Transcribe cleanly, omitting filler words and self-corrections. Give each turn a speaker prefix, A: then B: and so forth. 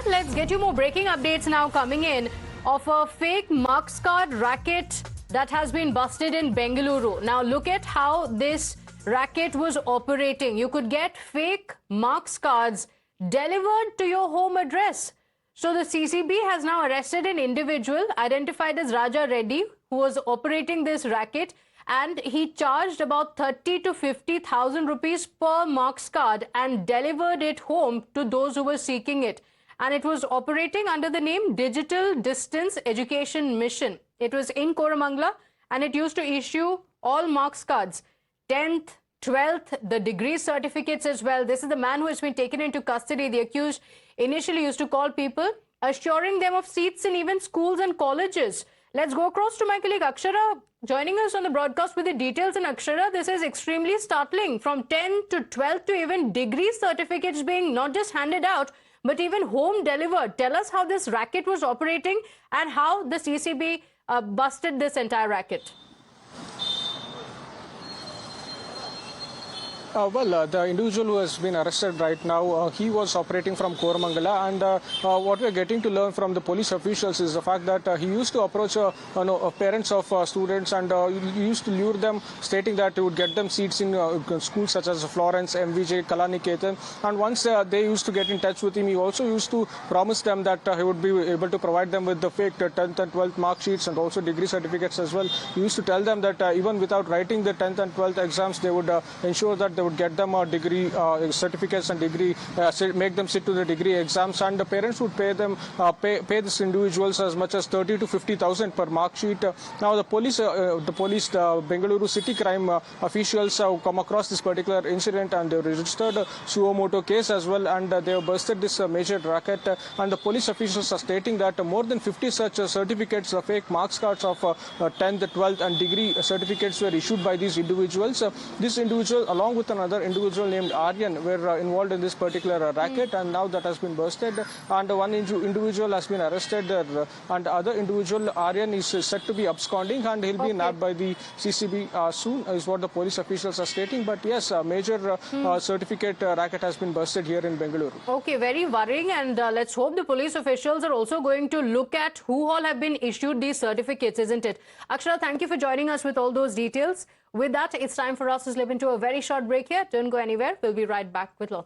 A: let's get you more breaking updates now coming in of a fake marks card racket that has been busted in Bengaluru. Now look at how this racket was operating. You could get fake marks cards delivered to your home address. So the CCB has now arrested an individual identified as Raja Reddy who was operating this racket, and he charged about 30 to 50,000 rupees per marks card and delivered it home to those who were seeking it. And it was operating under the name Digital Distance Education Mission. It was in Koramangala, and it used to issue all marks cards, 10th, 12th, the degree certificates as well. This is the man who has been taken into custody. The accused initially used to call people, assuring them of seats in even schools and colleges. Let's go across to my colleague Akshara, joining us on the broadcast with the details. And Akshara, this is extremely startling. From 10 to 12 to even degree certificates being not just handed out, but even home delivered. Tell us how this racket was operating and how the CCB busted this entire racket.
B: The individual who has been arrested right now, he was operating from Koramangala, and what we're getting to learn from the police officials is the fact that he used to approach parents of students, and he used to lure them, stating that he would get them seats in schools such as Florence, MVJ, Kalaniketan. And once they used to get in touch with him, he also used to promise them that he would be able to provide them with the fake 10th and 12th mark sheets and also degree certificates as well. He used to tell them that even without writing the 10th and 12th exams, they would ensure that they would get them degree certificates and degree, make them sit to the degree exams, and the parents would pay them, pay these individuals as much as 30 to 50,000 per mark sheet. Now the police, Bengaluru city crime officials have come across this particular incident, and they registered a suo moto case as well, and they have busted this major racket. And the police officials are stating that more than 50 such certificates, fake marks cards of 10th, 12th and degree certificates were issued by these individuals. This individual, along with another individual named Aryan, were involved in this particular racket, and now that has been busted, and one individual has been arrested, and other individual, Aryan, is said to be absconding, and he'll be nabbed by the CCB soon, is what the police officials are stating. But yes, a major certificate racket has been busted here in Bengaluru.
A: Okay, very worrying, and let's hope the police officials are also going to look at who all have been issued these certificates, isn't it? Akshara, thank you for joining us with all those details. With that, it's time for us to slip into a very short break here. Don't go anywhere. We'll be right back with lots.